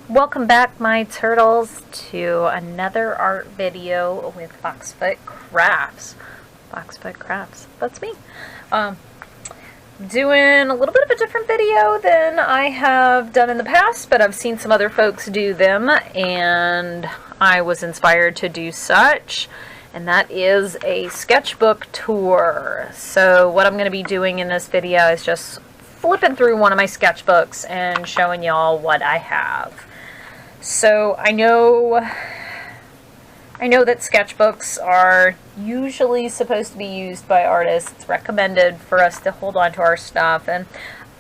Welcome back, my turtles, to another art video with Foxfoot Crafts. Foxfoot Crafts, that's me. Doing a little bit of a different video than I have done in the past, but I've seen some other folks do them, and I was inspired to do such. And that is a sketchbook tour. So what I'm going to be doing in this video is just flipping through one of my sketchbooks and showing y'all what I have. So I know that sketchbooks are usually supposed to be used by artists. It's recommended for us to hold on to our stuff, and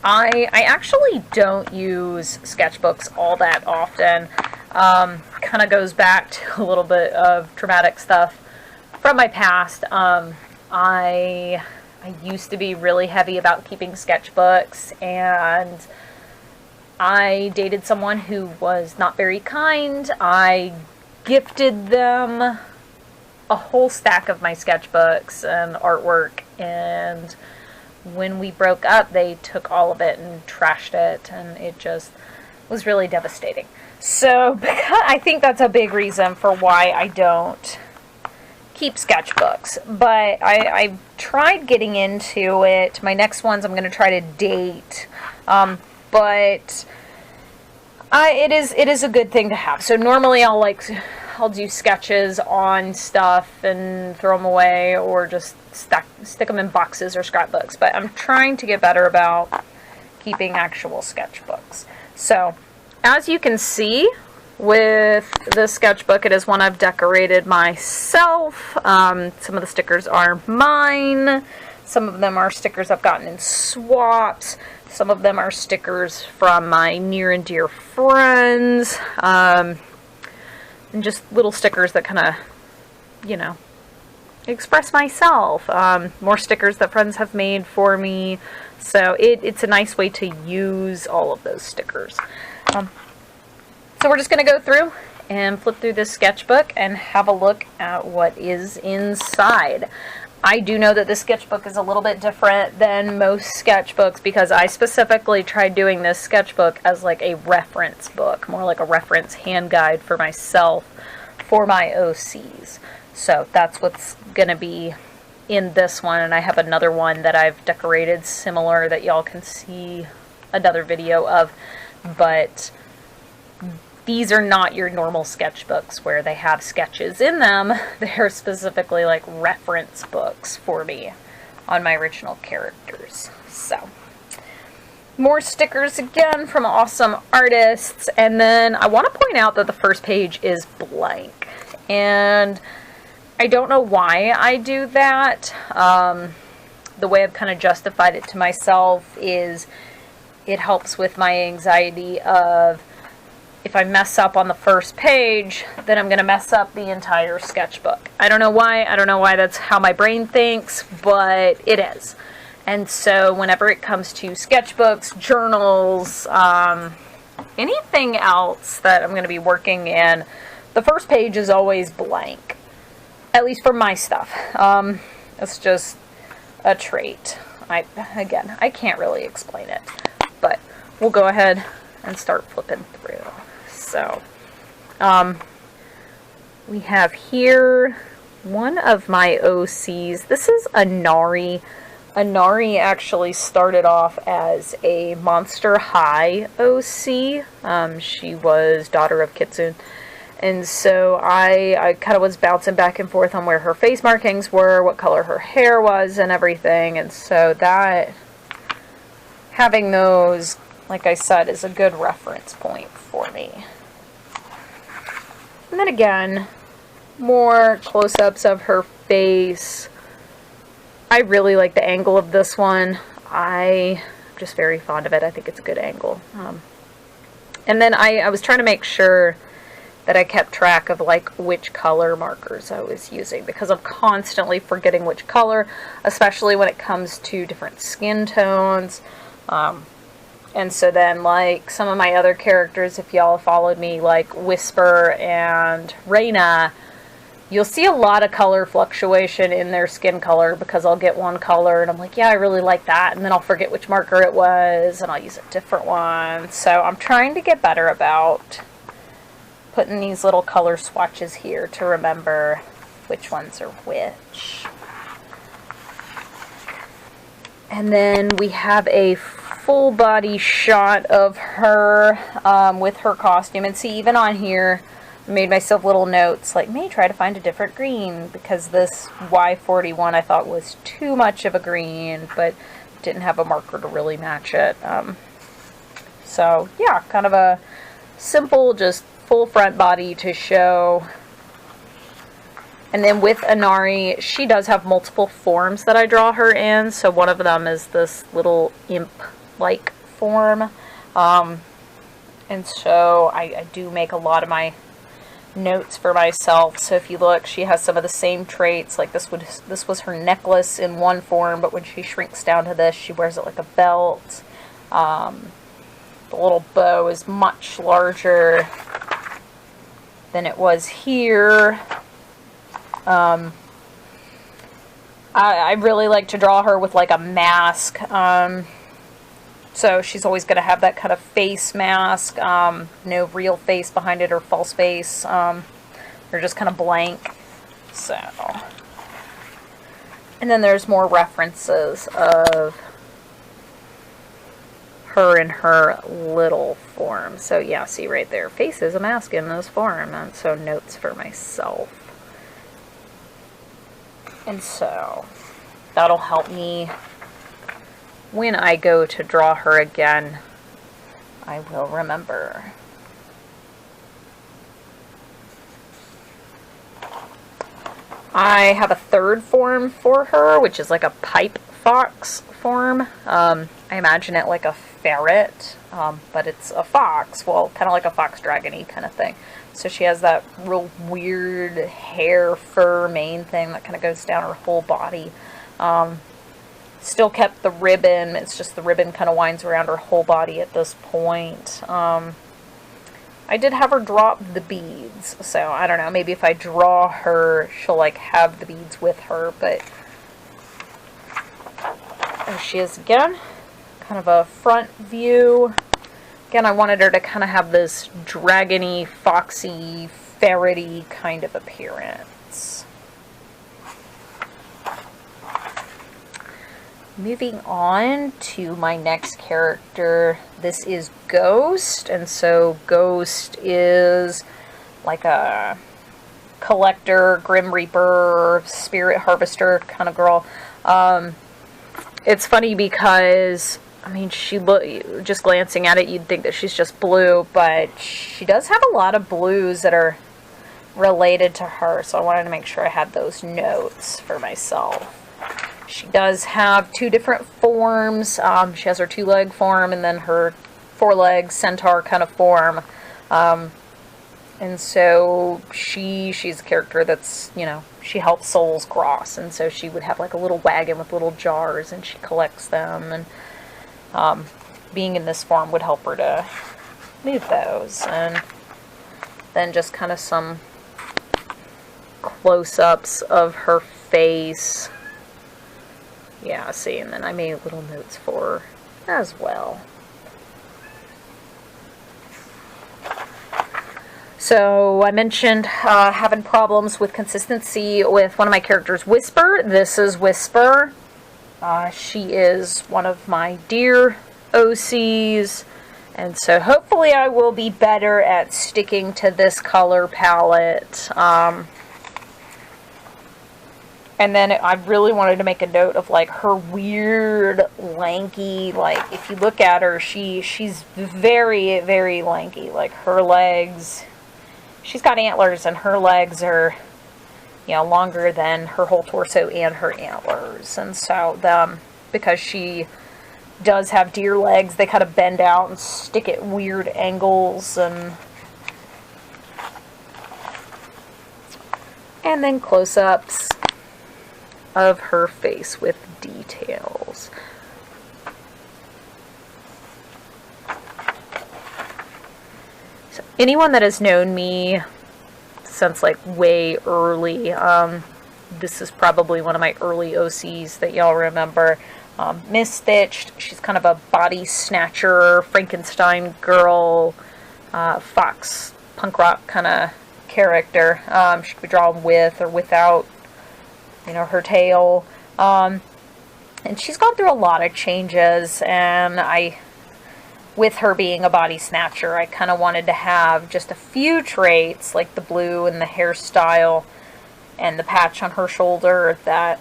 I actually don't use sketchbooks all that often. Kind of goes back to a little bit of traumatic stuff from my past. I used to be really heavy about keeping sketchbooks, and I dated someone who was not very kind. I gifted them a whole stack of my sketchbooks and artwork, and when we broke up, they took all of it and trashed it, and it just was really devastating. So I think that's a big reason for why I don't keep sketchbooks, but I tried getting into it. My next ones I'm going to try to date, but it is a good thing to have. So normally I'll do sketches on stuff and throw them away, or just stick them in boxes or scrapbooks, but I'm trying to get better about keeping actual sketchbooks. So as you can see with this sketchbook, it is one I've decorated myself. Some of the stickers are mine. Some of them are stickers I've gotten in swaps. Some of them are stickers from my near and dear friends. And just little stickers that kind of, express myself. More stickers that friends have made for me. So it's a nice way to use all of those stickers. So we're just going to go through and flip through this sketchbook and have a look at what is inside. I do know that this sketchbook is a little bit different than most sketchbooks because I specifically tried doing this sketchbook as like a reference book, more like a reference hand guide for myself for my OCs. So that's what's going to be in this one, and I have another one that I've decorated similar that y'all can see another video of, but these are not your normal sketchbooks where they have sketches in them. They're specifically like reference books for me on my original characters. So, more stickers again from awesome artists. And then I want to point out that the first page is blank. And I don't know why I do that. The way I've kind of justified it to myself is it helps with my anxiety of, if I mess up on the first page, then I'm going to mess up the entire sketchbook. I don't know why. I don't know why that's how my brain thinks, but it is. And so whenever it comes to sketchbooks, journals, anything else that I'm going to be working in, the first page is always blank. At least for my stuff. It's just a trait. I can't really explain it. But we'll go ahead and start flipping through. So, we have here one of my OCs. This is Anari. Anari actually started off as a Monster High OC. She was daughter of Kitsune. And so I kind of was bouncing back and forth on where her face markings were, what color her hair was, and everything. And so that, having those, like I said, is a good reference point for me. And then again, more close-ups of her face. I really like the angle of this one. I'm just very fond of it. I think it's a good angle. And then I was trying to make sure that I kept track of like which color markers I was using, because I'm constantly forgetting which color, especially when it comes to different skin tones. And so then, like, some of my other characters, if y'all followed me, like Whisper and Reina, you'll see a lot of color fluctuation in their skin color, because I'll get one color and I'm like, yeah, I really like that, and then I'll forget which marker it was and I'll use a different one. So I'm trying to get better about putting these little color swatches here to remember which ones are which. And then we have a full body shot of her with her costume. And see, even on here, I made myself little notes like, may try to find a different green, because this Y41 I thought was too much of a green, but didn't have a marker to really match it. So yeah, kind of a simple, just full front body to show. And then with Inari, she does have multiple forms that I draw her in. So one of them is this little imp-like form. And so I do make a lot of my notes for myself. So if you look, she has some of the same traits. Like this was her necklace in one form, but when she shrinks down to this, she wears it like a belt. The little bow is much larger than it was here. I really like to draw her with like a mask. So she's always going to have that kind of face mask, no real face behind it or false face. They're just kind of blank. So, and then there's more references of her in her little form. So yeah, see right there, face is a mask in this form. And so notes for myself. And so that'll help me when I go to draw her again. I will remember. I have a third form for her, which is like a pipe fox form. I imagine it like a ferret, but it's a fox. Well, kind of like a fox dragon-y kind of thing. So she has that real weird hair, fur, mane thing that kind of goes down her whole body. Still kept the ribbon. It's just the ribbon kind of winds around her whole body at this point. I did have her drop the beads. So I don't know. Maybe if I draw her, she'll like have the beads with her. But there she is again. Kind of a front view. Again, I wanted her to kind of have this dragony, foxy, ferrety kind of appearance. Moving on to my next character. This is Ghost, and so Ghost is like a collector, Grim Reaper, spirit harvester kind of girl. It's funny because I mean, just glancing at it, you'd think that she's just blue, but she does have a lot of blues that are related to her, so I wanted to make sure I had those notes for myself. She does have two different forms. She has her two-leg form and then her four-leg centaur kind of form. And so she's a character that's, you know, she helps souls cross, and so she would have like a little wagon with little jars, and she collects them, and being in this form would help her to move those. And then just kind of some close-ups of her face. Yeah, see, and then I made little notes for her as well. So I mentioned having problems with consistency with one of my characters, Whisper. This is Whisper. She is one of my dear OCs, and so hopefully I will be better at sticking to this color palette. And then I really wanted to make a note of like her weird, lanky, like if you look at her, she's very, very lanky. Like her legs, she's got antlers, and her legs are, you know, longer than her whole torso and her antlers. And so because she does have deer legs, they kind of bend out and stick at weird angles. And then close-ups of her face with details. So anyone that has known me since like way early, this is probably one of my early OCs that y'all remember. Miss Stitched, she's kind of a body snatcher, Frankenstein girl, fox punk rock kind of character. She could be drawn with or without, you know, her tail. And she's gone through a lot of changes, and with her being a body snatcher, I kind of wanted to have just a few traits, like the blue and the hairstyle and the patch on her shoulder, that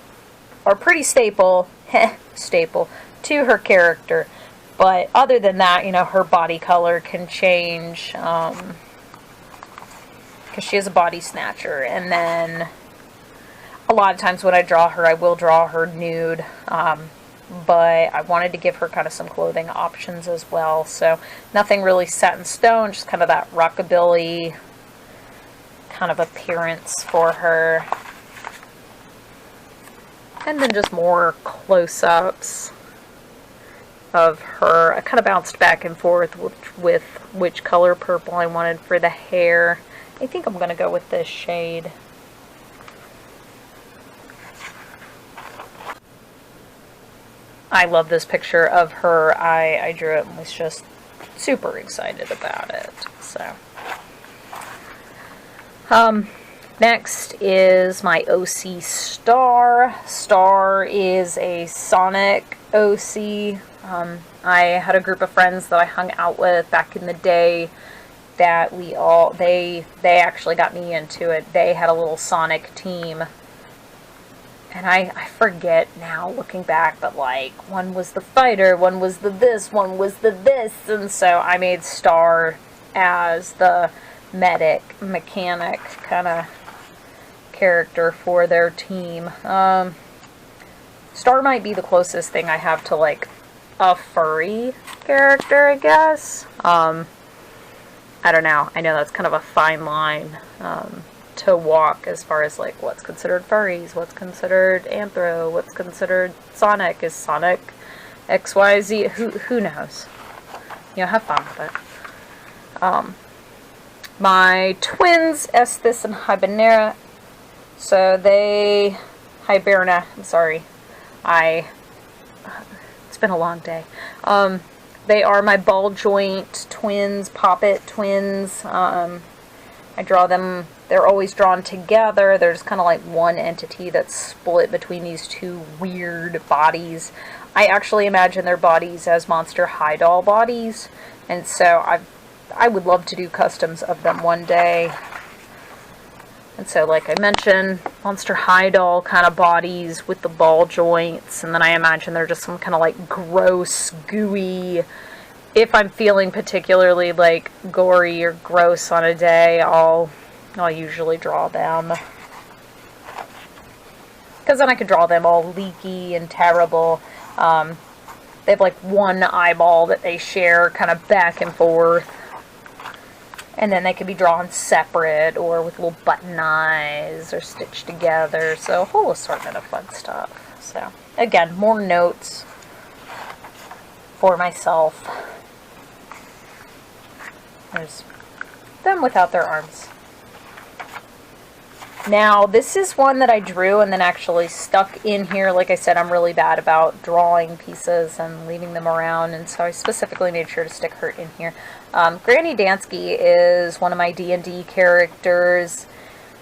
are pretty staple to her character. But other than that, you know, her body color can change, because she is a body snatcher. And then a lot of times when I draw her, I will draw her nude, but I wanted to give her kind of some clothing options as well. So nothing really set in stone, just kind of that rockabilly kind of appearance for her. And then just more close-ups of her. I kind of bounced back and forth with which color purple I wanted for the hair. I think I'm going to go with this shade. I love this picture of her. I drew it and was just super excited about it. So, next is my OC Star. Star is a Sonic OC. I had a group of friends that I hung out with back in the day that they actually got me into it. They had a little Sonic team. And I forget now, looking back, but like, one was the fighter, one was the this, one was the this, and so I made Star as the mechanic kind of character for their team. Star might be the closest thing I have to like a furry character, I guess. I don't know. I know that's kind of a fine line to walk as far as like what's considered furries, what's considered anthro, what's considered Sonic. Is Sonic XYZ? Who knows? You know, have fun with it. My twins, Estes and Hibernera. So Hiberna, I'm sorry. It's been a long day. They are my ball joint twins, poppet twins. I draw them, they're always drawn together. They're just kind of like one entity that's split between these two weird bodies. I actually imagine their bodies as Monster High doll bodies, and so I would love to do customs of them one day. And so, like I mentioned, Monster High doll kind of bodies with the ball joints, and then I imagine they're just some kind of like gross, gooey. If I'm feeling particularly like gory or gross on a day, I'll usually draw them, because then I could draw them all leaky and terrible. They have like one eyeball that they share kind of back and forth. And then they could be drawn separate or with little button eyes or stitched together. So a whole assortment of fun stuff. So again, more notes for myself. There's them without their arms. Now, this is one that I drew and then actually stuck in here. Like I said, I'm really bad about drawing pieces and leaving them around, and so I specifically made sure to stick her in here. Granny Dansky is one of my D&D characters.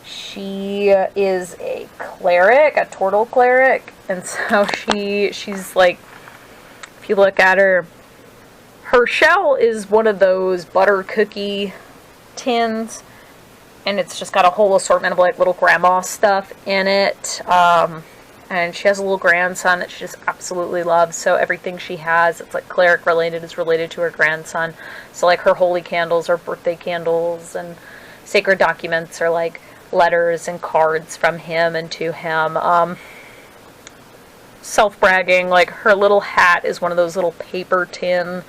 She is a cleric, a turtle cleric, and so she's like, if you look at her, her shell is one of those butter cookie tins, and it's just got a whole assortment of like little grandma stuff in it. And she has a little grandson that she just absolutely loves. So everything she has, it's like cleric related, is related to her grandson. So like her holy candles are birthday candles, and sacred documents are like letters and cards from him and to him. Self-bragging, like her little hat is one of those little paper tin,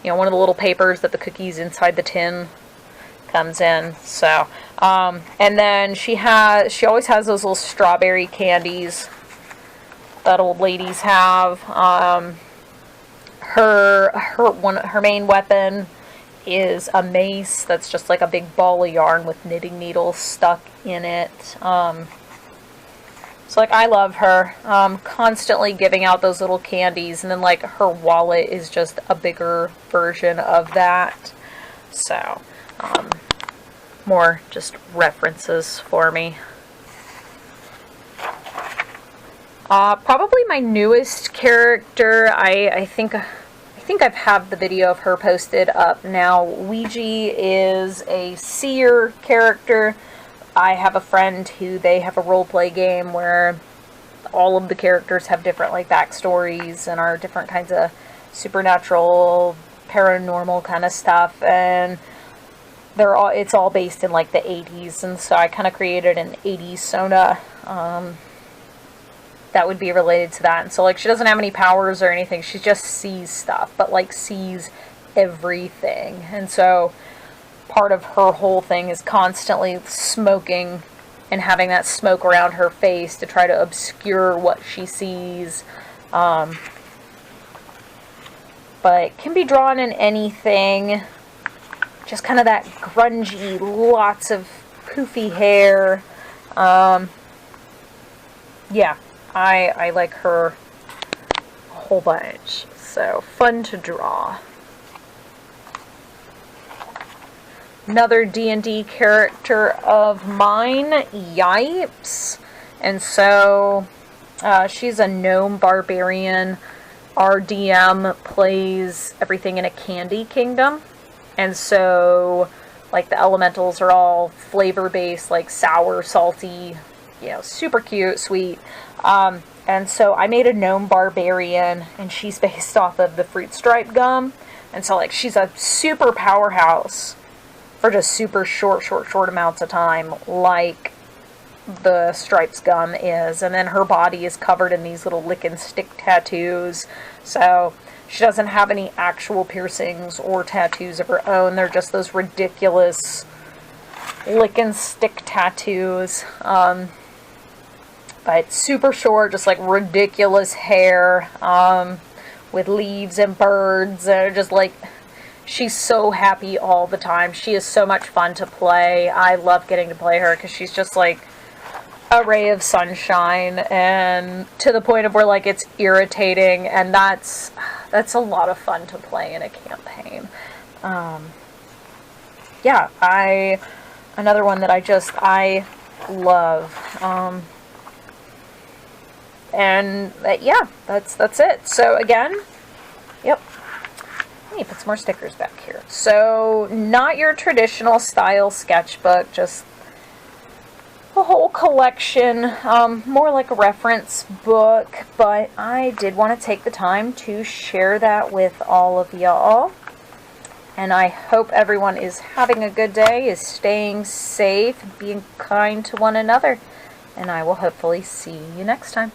you know, one of the little papers that the cookies inside the tin comes in. So and then she always has those little strawberry candies that old ladies have. Her main weapon is a mace that's just like a big ball of yarn with knitting needles stuck in it. So like, I love her. Constantly giving out those little candies, and then like her wallet is just a bigger version of that. So more just references for me. Probably my newest character. I think I've had the video of her posted up now. Ouija is a seer character. I have a friend who they have a roleplay game where all of the characters have different like backstories and are different kinds of supernatural, paranormal kind of stuff, and it's all based in like the 80s, and so I kind of created an 80s Sona that would be related to that. And so like she doesn't have any powers or anything, she just sees stuff, but like sees everything. And so part of her whole thing is constantly smoking and having that smoke around her face to try to obscure what she sees. But can be drawn in anything. Just kind of that grungy, lots of poofy hair. Yeah, I like her a whole bunch. So, fun to draw. Another D&D character of mine, Yipes. And so, she's a gnome barbarian. Our DM plays everything in a candy kingdom. And so, like, the elementals are all flavor-based, like sour, salty, you know, super cute, sweet. And so I made a gnome barbarian, and she's based off of the fruit stripe gum. And so, like, she's a super powerhouse for just super short amounts of time, like the stripes gum is. And then her body is covered in these little lick and stick tattoos. So she doesn't have any actual piercings or tattoos of her own. They're just those ridiculous lick and stick tattoos. But super short, just like ridiculous hair, with leaves and birds, and just like, she's so happy all the time. She is so much fun to play. I love getting to play her because she's just like a ray of sunshine, and to the point of where like it's irritating, and that's a lot of fun to play in a campaign. Yeah, another one that I love. And yeah, that's it. So again, yep. Let me put some more stickers back here. So not your traditional style sketchbook, just a whole collection, more like a reference book, but I did want to take the time to share that with all of y'all. And I hope everyone is having a good day, is staying safe, being kind to one another, and I will hopefully see you next time.